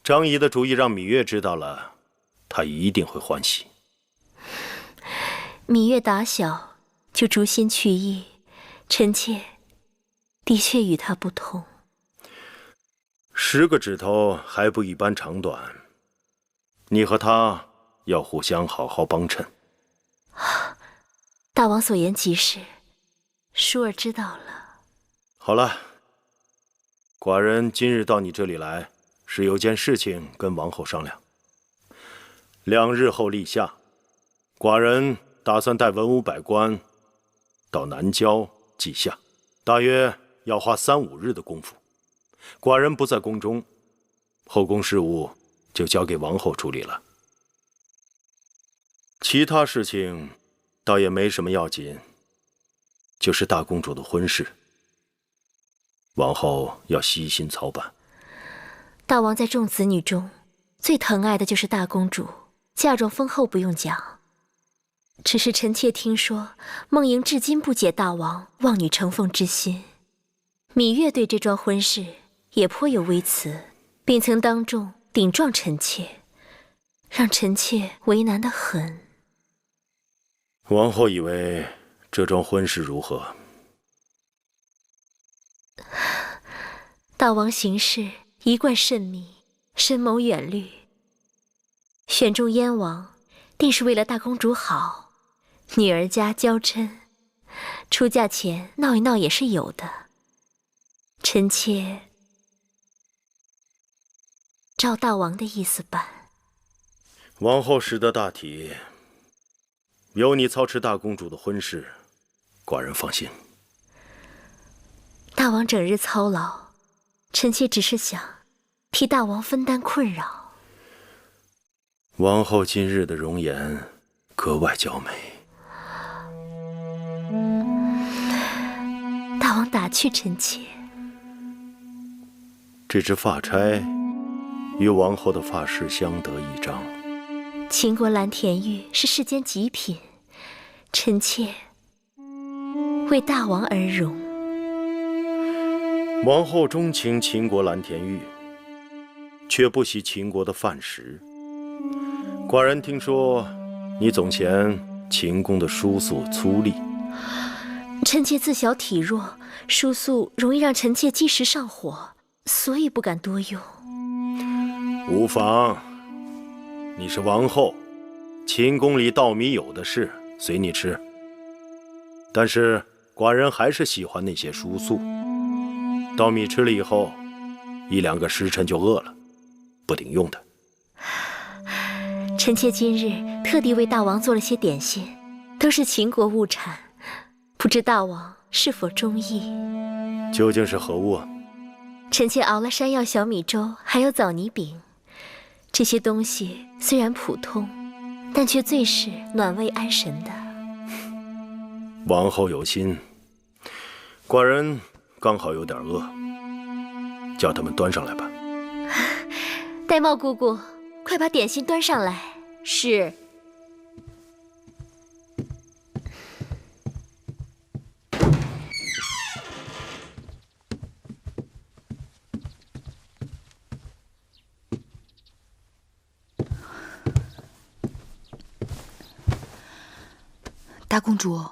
张仪的主意让芈月知道了，她一定会欢喜。芈月打小就逐心去意，臣妾的确与她不同。10个指头还不一般长短，你和她要互相好好帮衬。大王所言极是，淑儿知道了。好了，寡人今日到你这里来，是有件事情跟王后商量。2日后立夏，寡人打算带文武百官到南郊祭夏，大约要花3、5日的功夫。寡人不在宫中，后宫事务就交给王后处理了。其他事情倒也没什么要紧，就是大公主的婚事，王后要悉心操办。大王在众子女中最疼爱的就是大公主，嫁妆丰厚不用讲。只是臣妾听说梦莹至今不解大王望女成凤之心，芈月对这桩婚事也颇有微词，并曾当众顶撞臣妾，让臣妾为难得很。王后以为这桩婚事如何？大王行事一贯慎密，深谋远虑，选中燕王定是为了大公主好，女儿家娇嗔，出嫁前闹一闹也是有的。臣妾照大王的意思办。王后识得大体，由你操持大公主的婚事，寡人放心。大王整日操劳，臣妾只是想替大王分担困扰。王后今日的容颜格外娇美。大王打趣臣妾。这只发钗与王后的发饰相得益彰。秦国蓝田玉是世间极品，臣妾为大王而容。王后钟情秦国蓝田玉，却不喜秦国的饭食。寡人听说，你总嫌秦宫的蔬素粗粝。臣妾自小体弱，蔬素容易让臣妾积食上火，所以不敢多用。无妨，你是王后，秦宫里稻米有的是，随你吃。但是寡人还是喜欢那些蔬素。稻米吃了以后，1-2个时辰就饿了，不顶用的。臣妾今日特地为大王做了些点心，都是秦国物产，不知大王是否中意？究竟是何物啊？臣妾熬了山药小米粥，还有枣泥饼。这些东西虽然普通，但却最是暖胃安神的。王后有心，寡人刚好有点饿，叫他们端上来吧。玳瑁姑姑，快把点心端上来。是。大公主，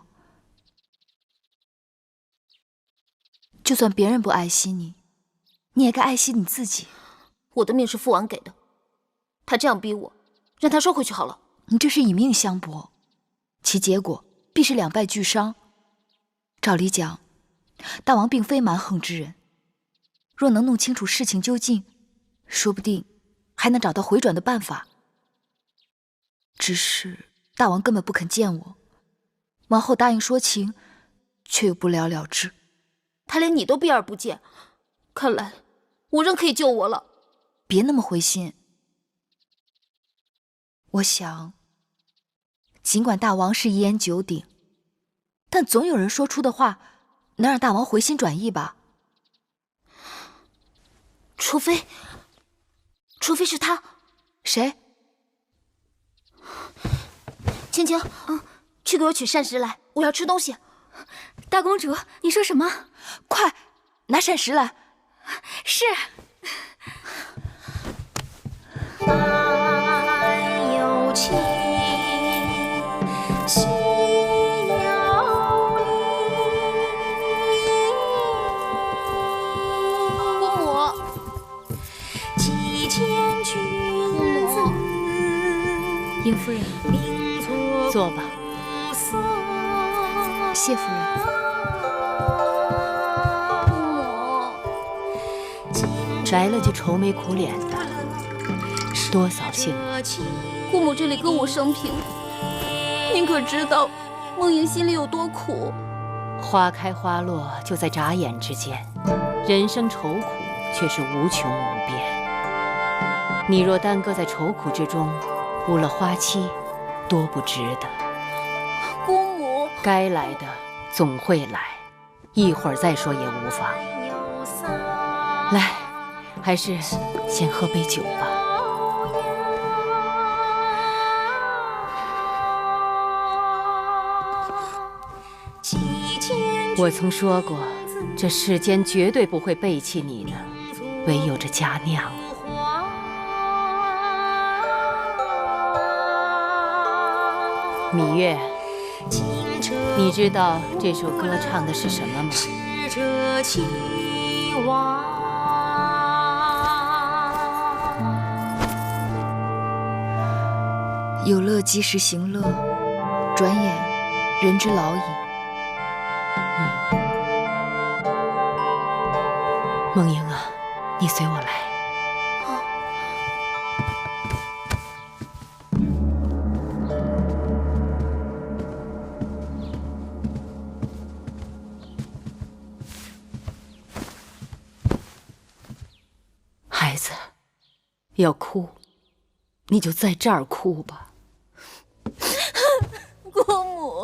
就算别人不爱惜你，你也该爱惜你自己。我的命是父王给的，他这样逼我，让他收回去好了。你这是以命相搏，其结果必是两败俱伤。照理讲，大王并非蛮横之人，若能弄清楚事情究竟，说不定还能找到回转的办法。只是大王根本不肯见我，王后答应说情，却又不了了之。他连你都避而不见，看来无人可以救我了。别那么灰心。我想，尽管大王是一言九鼎，但总有人说出的话能让大王回心转意吧。除非是他。谁？芊芊，去给我取膳食来，我要吃东西。大公主，你说什么？快拿膳食来。是。爱有情，心有灵。姑母，祭天君子，殷夫人，坐吧。谢夫人。来了就愁眉苦脸的，多扫兴。姑母这里歌舞升平，您可知道梦莹心里有多苦？花开花落就在眨眼之间，人生愁苦却是无穷无边。你若耽搁在愁苦之中，误了花期，多不值得。姑母，该来的总会来，一会儿再说也无妨。来，还是先喝杯酒吧。我曾说过，这世间绝对不会背弃你的，唯有这佳酿。芈月，你知道这首歌唱的是什么吗？有乐及时行乐，转眼人之老矣。梦莹啊，你随我来。要哭，你就在这儿哭吧。姑母，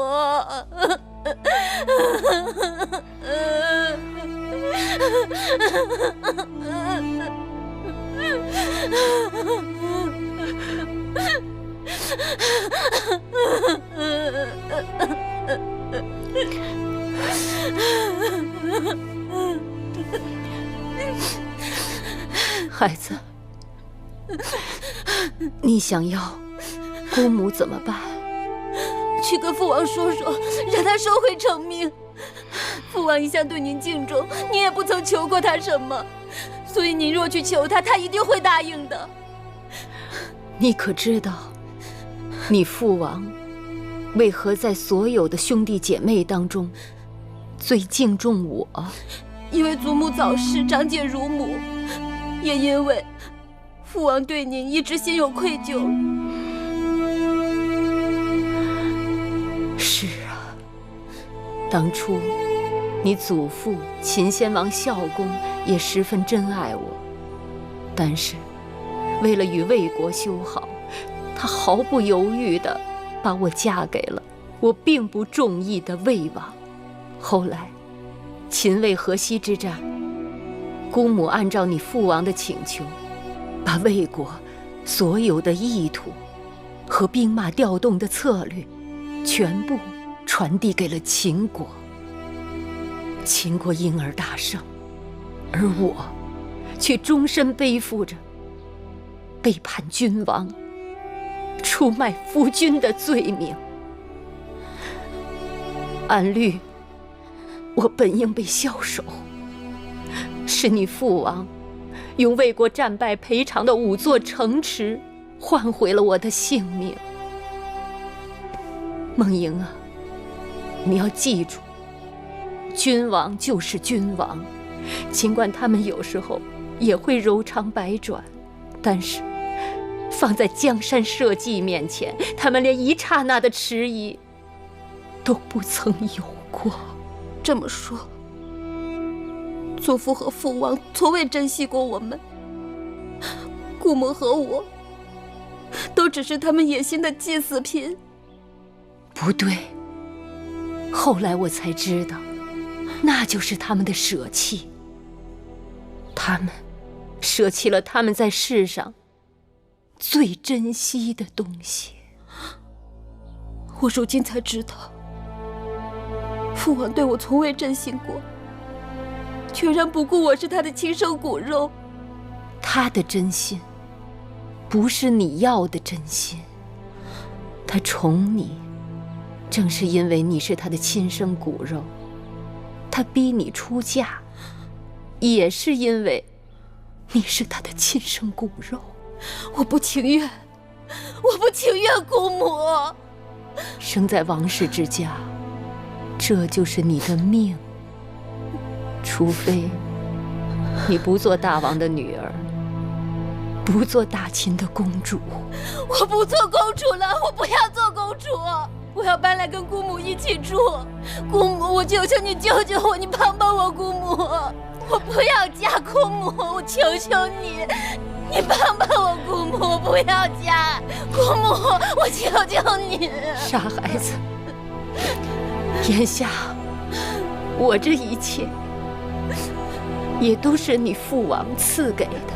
孩子，你想要姑母怎么办？去跟父王说说，让他收回成命。父王一向对您敬重，你也不曾求过他什么，所以你若去求他，他一定会答应的。你可知道，你父王为何在所有的兄弟姐妹当中最敬重我？因为祖母早逝，长姐如母，也因为父王对您一直心有愧疚。是啊，当初你祖父秦先王孝公也十分珍爱我，但是为了与魏国修好，他毫不犹豫地把我嫁给了我并不中意的魏王。后来秦魏河西之战，姑母按照你父王的请求，把魏国所有的意图和兵马调动的策略全部传递给了秦国。秦国因而大胜，而我却终身背负着背叛君王、出卖夫君的罪名。按律，我本应被枭首，是你父王用魏国战败赔偿的5座城池换回了我的性命。梦莹啊，你要记住，君王就是君王，尽管他们有时候也会柔肠百转，但是放在江山社稷面前，他们连一刹那的迟疑都不曾有过。这么说，祖父和父王从未珍惜过我们，姑母和我都只是他们野心的祭祀品。不对，后来我才知道，那就是他们的舍弃。他们舍弃了他们在世上最珍惜的东西。我如今才知道，父王对我从未真心过，全然不顾我是他的亲生骨肉。他的真心不是你要的真心，他宠你正是因为你是他的亲生骨肉，他逼你出嫁也是因为你是他的亲生骨肉。我不情愿，我不情愿，姑母。生在王室之家，这就是你的命。除非你不做大王的女儿，不做大秦的公主。我不做公主了，我不要做公主，我要搬来跟姑母一起住。姑母，我求求你救救我，你帮帮我，姑母。我不要嫁，姑母，我求求你，你帮帮我，姑母，我不要嫁，姑母，我求求你。傻孩子，眼下我这一切也都是你父王赐给的。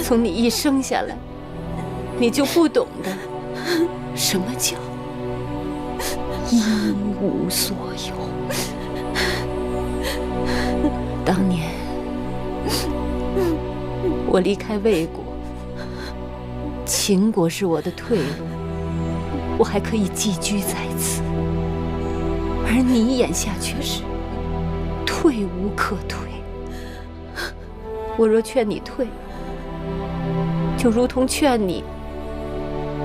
从你一生下来，你就不懂得什么叫一无所有。当年我离开魏国，秦国是我的退路，我还可以寄居在此，而你眼下却是退无可退。我若劝你退，就如同劝你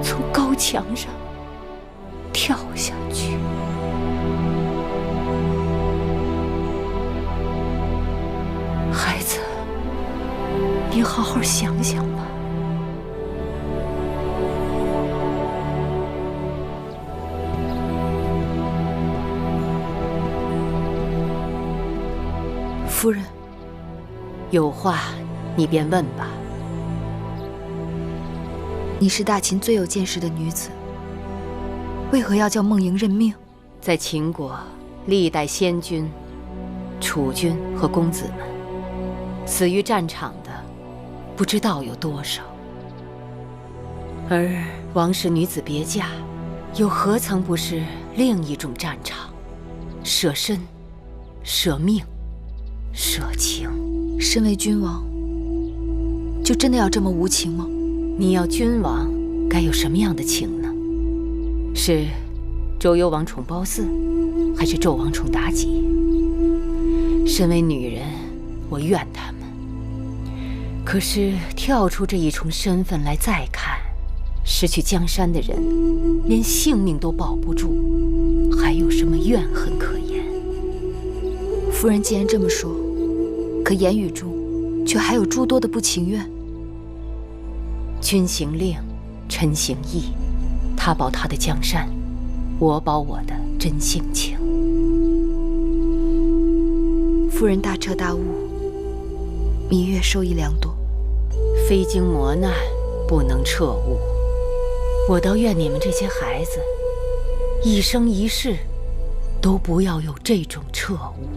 从高墙上跳下去。孩子，你好好想想吧。夫人，有话你便问吧。你是大秦最有见识的女子，为何要叫梦莹认命？在秦国，历代先君、储君和公子们，死于战场的不知道有多少。而王室女子别嫁，又何曾不是另一种战场？舍身、舍命、舍情。身为君王，就真的要这么无情吗？你要君王，该有什么样的情呢？是周幽王宠褒姒，还是纣王宠妲己？身为女人，我怨他们。可是跳出这一重身份来再看，失去江山的人，连性命都保不住，还有什么怨恨可言？夫人既然这么说，可言语中却还有诸多的不情愿。君行令，臣行义，他保他的江山，我保我的真性情。夫人大彻大悟，芈月受益良多。非经磨难，不能彻悟。我倒愿你们这些孩子，一生一世，都不要有这种彻悟。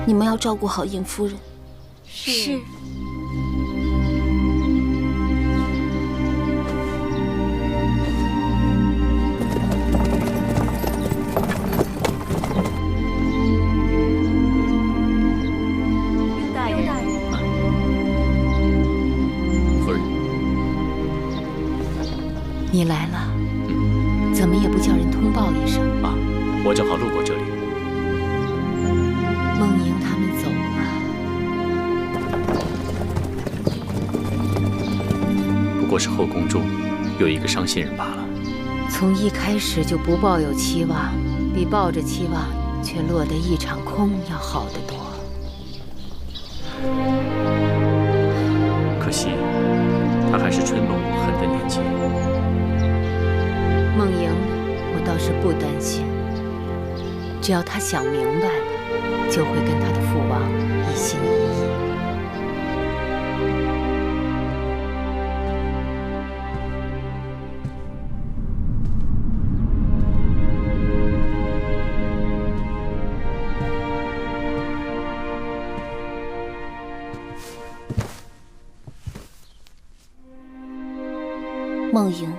你们要照顾好尹夫人。是。大人，夫人，你来了，怎么也不叫人通报一声啊？我正好路过这里。梦莹他们走了，不过是后宫中有一个伤心人罢了。从一开始就不抱有期望，比抱着期望却落得一场空要好得多。可惜，他还是春梦无痕的年纪。梦莹，我倒是不担心，只要他想明白了，就会跟他的父王一心一意。梦莹，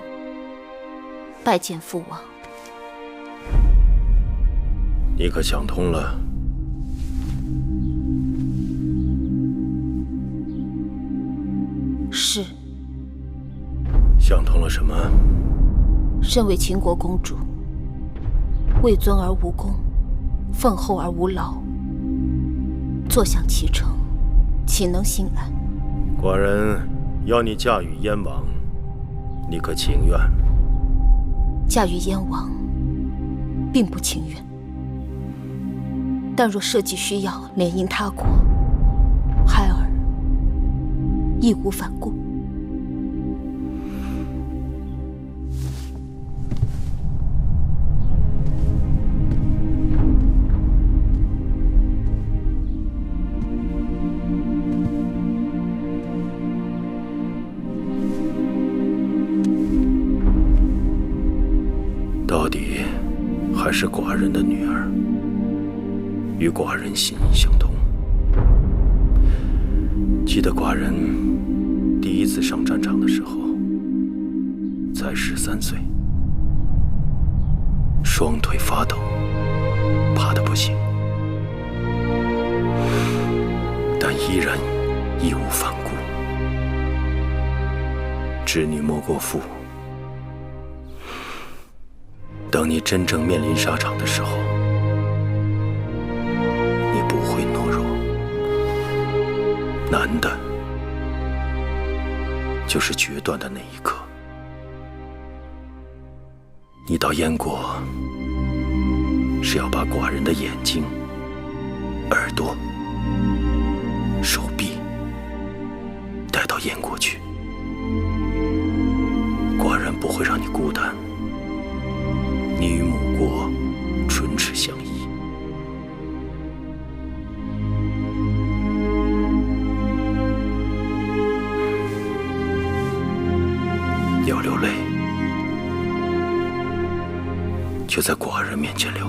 拜见父王。你可想通了？是。想通了什么？身为秦国公主，位尊而无功，奉厚而无劳，坐享其成，岂能心安？寡人要你嫁与燕王，你可情愿？嫁与燕王，并不情愿。但若社稷需要联姻他国，孩儿义无反顾。到底还是寡人的女儿，与寡人心意相通。记得寡人第一次上战场的时候，才13岁，双腿发抖，怕得不行，但依然义无反顾。织女莫过父。等你真正面临沙场的时候，你不会懦弱。难的就是决断的那一刻。你到燕国是要把寡人的眼睛、耳朵、手臂带到燕国去，寡人不会让你孤单，你与母国唇齿相依。要流泪，就在寡人面前流，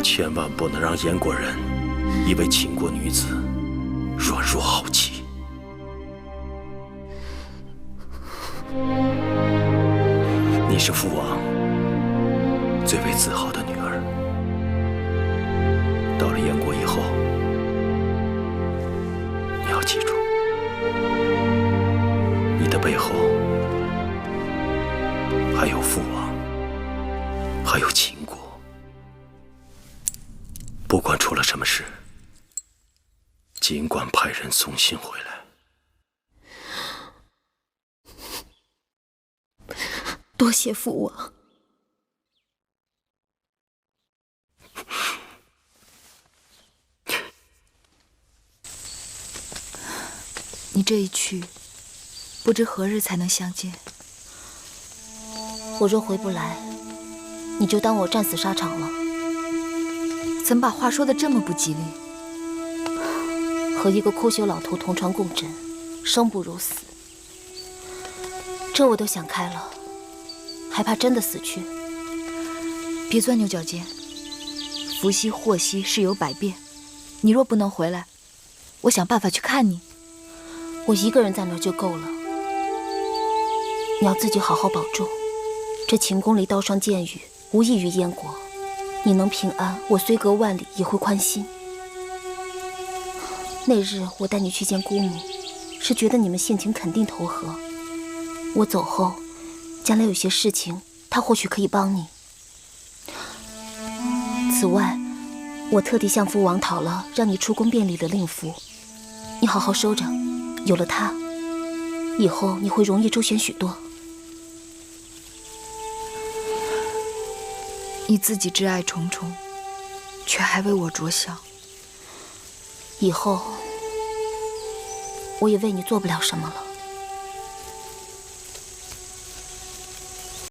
千万不能让燕国人以为秦国女子软弱好欺。你是父王最为自豪的女儿，到了燕国以后，你要记住，你的背后还有父王，还有秦国。不管出了什么事，尽管派人送信回来。多谢父王。你这一去，不知何日才能相见。我若回不来，你就当我战死沙场了。怎么把话说得这么不吉利？和一个枯朽老头同床共枕，生不如死。这我都想开了，还怕真的死去？别钻牛角尖，福兮祸兮，事有百变。你若不能回来，我想办法去看你。我一个人在那儿就够了。你要自己好好保重。这秦宫里刀伤剑雨，无益于燕国。你能平安，我虽隔万里也会宽心。那日我带你去见姑母，是觉得你们性情肯定投合。我走后，将来有些事情，她或许可以帮你。此外，我特地向父王讨了让你出宫便礼的令符，你好好收着。有了它，以后你会容易周旋许多。你自己挚爱重重，却还为我着想。以后我也为你做不了什么了。